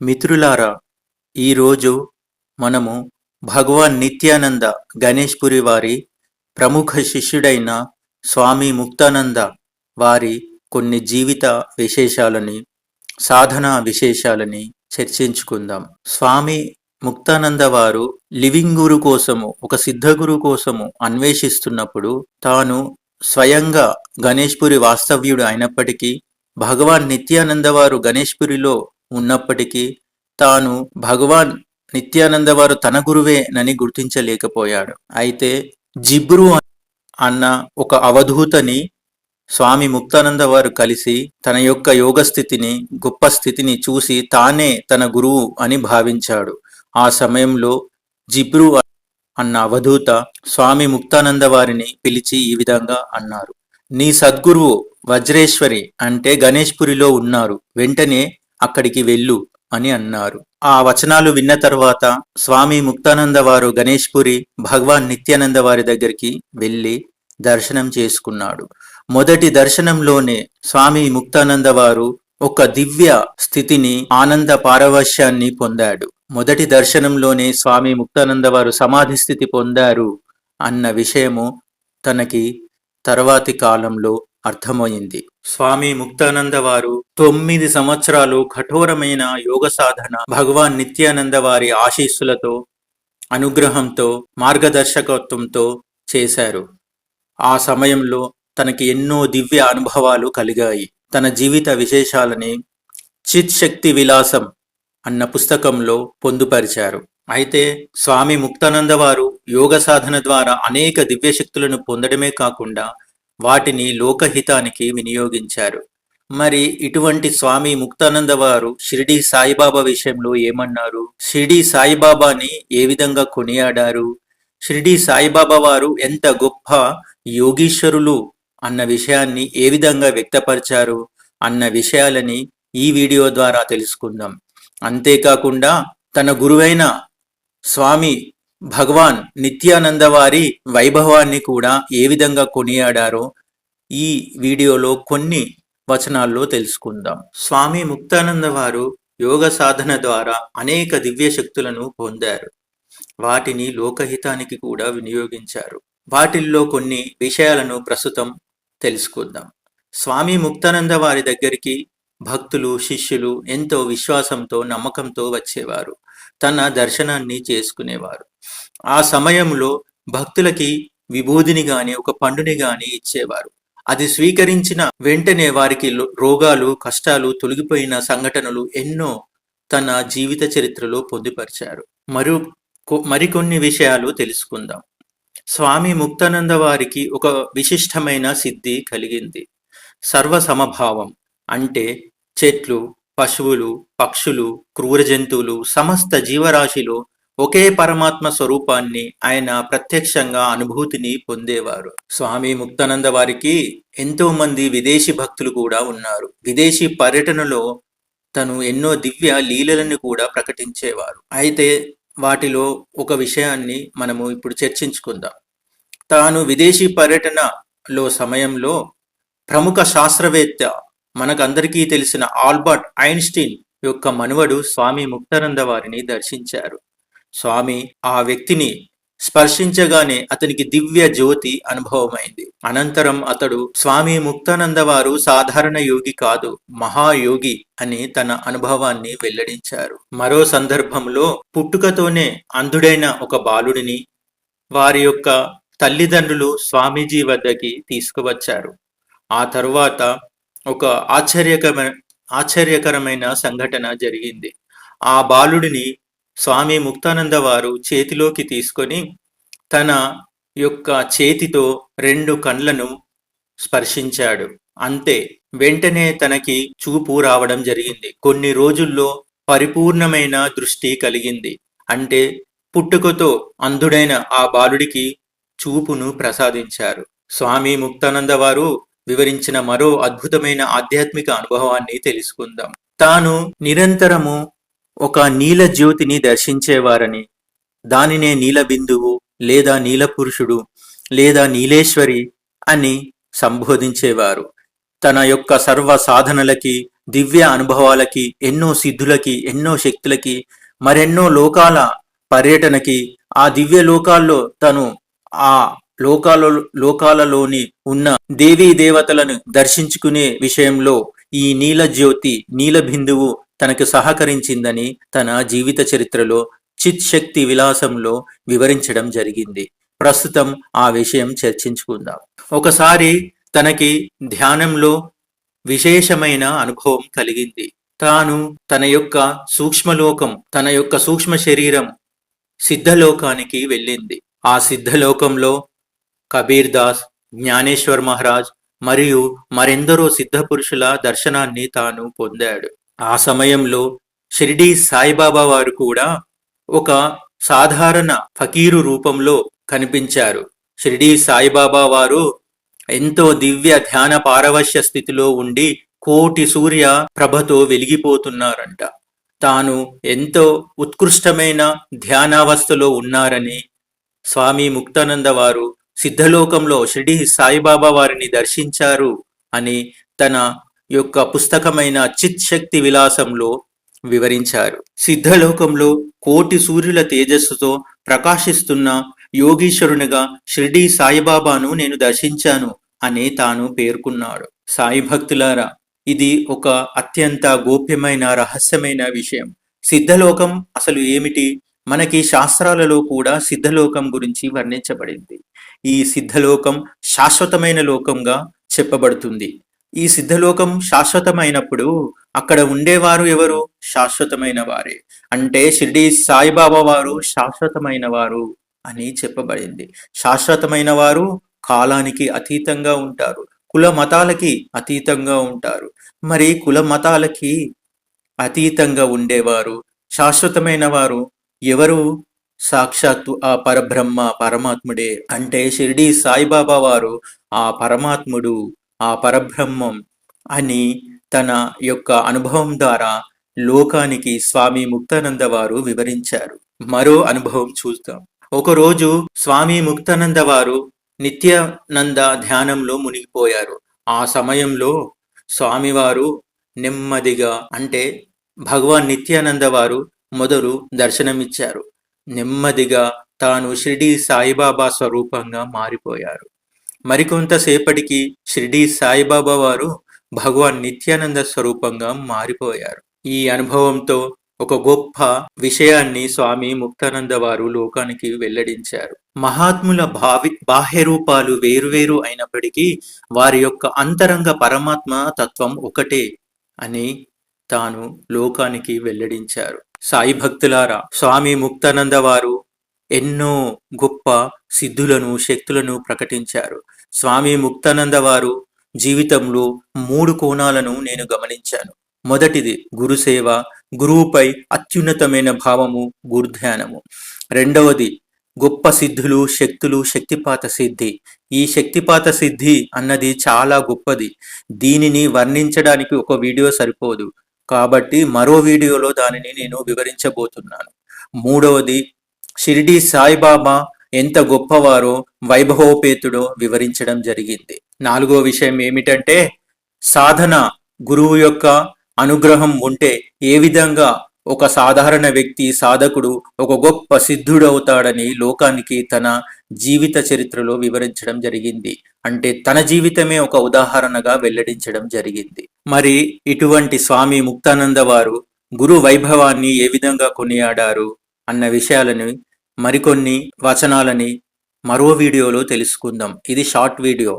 మిత్రులారా, ఈరోజు మనము భగవాన్ నిత్యానంద గణేష్పురి వారి ప్రముఖ శిష్యుడైన స్వామి ముక్తానంద వారి కొన్ని జీవిత విశేషాలని, సాధనా విశేషాలని చర్చించుకుందాం. స్వామి ముక్తానంద వారు లివింగ్ గురు కోసము, ఒక సిద్ధగురు కోసము అన్వేషిస్తున్నప్పుడు తాను స్వయంగా గణేష్పురి వాస్తవ్యుడు అయినప్పటికీ, భగవాన్ నిత్యానంద వారు గణేష్పురిలో ఉన్నప్పటికీ తాను భగవాన్ నిత్యానంద వారు తన గురువేనని గుర్తించలేకపోయాడు. అయితే జిబ్రు అన్న ఒక అవధూతని స్వామి ముక్తానంద వారు కలిసి తన యొక్క యోగ స్థితిని, గొప్ప స్థితిని చూసి తానే తన గురువు అని భావించాడు. ఆ సమయంలో జిబ్రు అన్న అవధూత స్వామి ముక్తానంద వారిని పిలిచి ఈ విధంగా అన్నారు: నీ సద్గురువు వజ్రేశ్వరి అంటే గణేష్పురిలో ఉన్నారు, వెంటనే అక్కడికి వెళ్ళు అని అన్నారు. ఆ వచనాలు విన్న తర్వాత స్వామి ముక్తానంద వారు గణేష్పురి భగవాన్ నిత్యానంద వారి దగ్గరికి వెళ్ళి దర్శనం చేసుకున్నాడు. మొదటి దర్శనంలోనే స్వామి ముక్తానంద వారు ఒక దివ్య స్థితిని, ఆనంద పారవశ్యాన్ని పొందాడు. మొదటి దర్శనంలోనే స్వామి ముక్తానంద వారు సమాధి స్థితి పొందారు అన్న విషయము తనకి తర్వాతి కాలంలో అర్థమైంది. స్వామి ముక్తానంద వారు 9 సంవత్సరాలు కఠోరమైన యోగ సాధన భగవాన్ నిత్యానంద వారి ఆశీస్సులతో, అనుగ్రహంతో, మార్గదర్శకత్వంతో చేశారు. ఆ సమయంలో తనకి ఎన్నో దివ్య అనుభవాలు కలిగాయి. తన జీవిత విశేషాలని చిత్ శక్తి విలాసం అన్న పుస్తకంలో పొందుపరిచారు. అయితే స్వామి ముక్తానంద వారు యోగ సాధన ద్వారా అనేక దివ్య శక్తులను పొందడమే కాకుండా వాటిని లోకహితానికి వినియోగించారు. మరి ఇటువంటి స్వామి ముక్తానంద వారు షిరిడి సాయిబాబా విషయంలో ఏమన్నారు? షిరిడి సాయిబాబాని ఏ విధంగా కొనియాడారు? షిరిడి సాయిబాబా వారు ఎంత గొప్ప యోగీశ్వరులు అన్న విషయాన్ని ఏ విధంగా వ్యక్తపరిచారు అన్న విషయాలని ఈ వీడియో ద్వారా తెలుసుకుందాం. అంతేకాకుండా తన గురువైన స్వామి భగవాన్ నిత్యానంద వారి వైభవాన్ని కూడా ఏ విధంగా కొనియాడారో ఈ వీడియోలో కొన్ని వచనాల్లో తెలుసుకుందాం. స్వామి ముక్తానంద వారు యోగ సాధన ద్వారా అనేక దివ్య శక్తులను పొందారు. వాటిని లోకహితానికి కూడా వినియోగించారు. వాటిల్లో కొన్ని విషయాలను ప్రస్తుతం తెలుసుకుందాం. స్వామి ముక్తానంద వారి దగ్గరికి భక్తులు, శిష్యులు ఎంతో విశ్వాసంతో, నమ్మకంతో వచ్చేవారు. తన దర్శనాన్ని చేసుకునేవారు. ఆ సమయంలో భక్తులకి విభూదిని గాని, ఒక పండుని గాని ఇచ్చేవారు. అది స్వీకరించిన వెంటనే వారికి రోగాలు, కష్టాలు తొలగిపోయిన సంఘటనలు ఎన్నో తన జీవిత చరిత్రలో పొందుపరిచారు. మరికొన్ని విషయాలు తెలుసుకుందాం. స్వామి ముక్తానంద వారికి ఒక విశిష్టమైన సిద్ధి కలిగింది. సర్వ సమభావం అంటే చెట్లు, పశువులు, పక్షులు, క్రూర జంతువులు, సమస్త జీవరాశిలో ఒకే పరమాత్మ స్వరూపాన్ని ఆయన ప్రత్యక్షంగా అనుభూతిని పొందేవారు. స్వామి ముక్తానంద వారికి ఎంతో మంది విదేశీ భక్తులు కూడా ఉన్నారు. విదేశీ పర్యటనలో తను ఎన్నో దివ్య లీలలను కూడా ప్రకటించేవారు. అయితే వాటిలో ఒక విషయాన్ని మనము ఇప్పుడు చర్చించుకుందాం. తాను విదేశీ పర్యటనలో సమయంలో ప్రముఖ శాస్త్రవేత్త, మనకందరికీ తెలిసిన ఆల్బర్ట్ ఐన్స్టీన్ యొక్క మనువడు స్వామి ముక్తానంద వారిని దర్శించారు. స్వామి ఆ వ్యక్తిని స్పర్శించగానే అతనికి దివ్య జ్యోతి అనుభవమైంది. అనంతరం అతడు స్వామి ముక్తానంద వారు సాధారణ యోగి కాదు, మహాయోగి అని తన అనుభవాన్ని వెల్లడించారు. మరో సందర్భంలో పుట్టుకతోనే అంధుడైన ఒక బాలుడిని వారి యొక్క తల్లిదండ్రులు స్వామీజీ వద్దకి తీసుకువచ్చారు. ఆ తరువాత ఒక ఆశ్చర్యకరమైన సంఘటన జరిగింది. ఆ బాలుడిని స్వామి ముక్తానంద వారు చేతిలోకి తీసుకొని తన యొక్క చేతితో 2 కండ్లను స్పర్శించాడు. అంతే, వెంటనే తనకి చూపు రావడం జరిగింది. కొన్ని రోజుల్లో పరిపూర్ణమైన దృష్టి కలిగింది. అంటే పుట్టుకతో అంధుడైన ఆ బాలుడికి చూపును ప్రసాదించారు. స్వామి ముక్తానంద వారు వివరించిన మరో అద్భుతమైన ఆధ్యాత్మిక అనుభవాన్ని తెలుసుకుందాం. తాను నిరంతరము ఒక నీల జ్యోతిని దర్శించేవారని, దానినే నీల బిందువు లేదా నీల పురుషుడు లేదా నీలేశ్వరి అని సంబోధించేవారు. తన యొక్క సర్వ సాధనలకి దివ్య అనుభవాలకి, ఎన్నో సిద్ధులకి, ఎన్నో శక్తులకి, మరెన్నో లోకాల పర్యటనకి, ఆ దివ్య లోకాల్లో తను ఆ లోకాల లోకాలలోని ఉన్న దేవీ దేవతలను దర్శించుకునే విషయంలో ఈ నీల జ్యోతి, నీల బిందువు తనకు సహకరించిందని తన జీవిత చరిత్రలో చిత్ శక్తి విలాసంలో వివరించడం జరిగింది. ప్రస్తుతం ఆ విషయం చర్చించుకుందాం. ఒకసారి తనకి ధ్యానంలో విశేషమైన అనుభవం కలిగింది. తాను తన యొక్క సూక్ష్మలోకం, తన యొక్క సూక్ష్మ శరీరం సిద్ధలోకానికి వెళ్ళింది. ఆ సిద్ధలోకంలో కబీర్ దాస్, జ్ఞానేశ్వర్ మహారాజ్ మరియు మరెందరో సిద్ధ పురుషుల దర్శనాన్ని తాను పొందాడు. ఆ సమయంలో షిరిడీ సాయిబాబా వారు కూడా ఒక సాధారణ ఫకీరు రూపంలో కనిపించారు. షిరిడీ సాయిబాబా వారు ఎంతో దివ్య ధ్యాన పారవశ్య స్థితిలో ఉండి కోటి సూర్య ప్రభతో వెలిగిపోతున్నారంట. తాను ఎంతో ఉత్కృష్టమైన ధ్యానావస్థలో ఉన్నారని స్వామి ముక్తానంద వారు సిద్ధలోకంలో షిరిడి సాయిబాబా వారిని దర్శించారు అని తన యొక్క పుస్తకమైన చిత్ శక్తి విలాసంలో వివరించారు. సిద్ధలోకంలో కోటి సూర్యుల తేజస్సుతో ప్రకాశిస్తున్న యోగీశ్వరునిగా షిరిడి సాయిబాబాను నేను దర్శించాను అని తాను పేర్కొన్నాడు. సాయి భక్తులారా, ఇది ఒక అత్యంత గోప్యమైన రహస్యమైన విషయం. సిద్ధలోకం అసలు ఏమిటి? మనకి శాస్త్రాలలో కూడా సిద్ధలోకం గురించి వర్ణించబడింది. ఈ సిద్ధలోకం శాశ్వతమైన లోకంగా చెప్పబడుతుంది. ఈ సిద్ధలోకం శాశ్వతమైనప్పుడు అక్కడ ఉండేవారు ఎవరు? శాశ్వతమైన వారే. అంటే షిరిడి సాయిబాబా వారు శాశ్వతమైన వారు అని చెప్పబడింది. శాశ్వతమైన వారు కాలానికి అతీతంగా ఉంటారు, కుల మతాలకి అతీతంగా ఉంటారు. మరి కుల మతాలకి అతీతంగా ఉండేవారు శాశ్వతమైన వారు ఎవరు? సాక్షాత్తు ఆ పరబ్రహ్మ పరమాత్ముడే. అంటే షిరిడి సాయిబాబా వారు ఆ పరమాత్ముడు, ఆ పరబ్రహ్మం అని తన యొక్క అనుభవం ద్వారా లోకానికి స్వామి ముక్తానంద వారు వివరించారు. మరో అనుభవం చూద్దాం. ఒకరోజు స్వామి ముక్తానంద వారు నిత్యానంద ధ్యానంలో మునిగిపోయారు. ఆ సమయంలో స్వామివారు నెమ్మదిగా, అంటే భగవాన్ నిత్యానంద వారు మొదలు దర్శనమిచ్చారు. నెమ్మదిగా తాను షిరిడి సాయిబాబా స్వరూపంగా మారిపోయారు. మరికొంతసేపటికి షిరిడి సాయిబాబా వారు భగవాన్ నిత్యానంద స్వరూపంగా మారిపోయారు. ఈ అనుభవంతో ఒక గొప్ప విషయాన్ని స్వామి ముక్తానంద వారు లోకానికి వెల్లడించారు. మహాత్ముల బాహ్య రూపాలు వేరువేరు అయినప్పటికీ వారి యొక్క అంతరంగ పరమాత్మ తత్వం ఒకటే అని తాను లోకానికి వెల్లడించారు. సాయి భక్తులారా, స్వామి ముక్తానంద వారు ఎన్నో గొప్ప సిద్ధులను, శక్తులను ప్రకటించారు. స్వామి ముక్తానంద వారు జీవితంలో 3 కోణాలను నేను గమనించాను. మొదటిది గురుసేవ, గురువుపై అత్యున్నతమైన భావము, గురుధ్యానము. రెండవది గొప్ప సిద్ధులు, శక్తులు, శక్తిపాత సిద్ధి. ఈ శక్తిపాత సిద్ధి అన్నది చాలా గొప్పది. దీనిని వర్ణించడానికి ఒక వీడియో సరిపోదు, కాబట్టి మరో వీడియోలో దానిని నేను వివరించబోతున్నాను. మూడవది షిరిడి సాయిబాబా ఎంత గొప్పవారో, వైభవోపేతుడో వివరించడం జరిగింది. నాలుగో విషయం ఏమిటంటే, సాధన గురువు యొక్క అనుగ్రహం ఉంటే ఏ విధంగా ఒక సాధారణ వ్యక్తి, సాధకుడు ఒక గొప్ప సిద్ధుడవుతాడని లోకానికి తన జీవిత చరిత్రలో వివరించడం జరిగింది. అంటే తన జీవితమే ఒక ఉదాహరణగా వెల్లడించడం జరిగింది. మరి ఇటువంటి స్వామి ముక్తానంద వారు గురు వైభవాన్ని ఏ విధంగా కొనియాడారు అన్న విషయాలను, మరికొన్ని వచనాలని మరో వీడియోలో తెలుసుకుందాం. ఇది షార్ట్ వీడియో.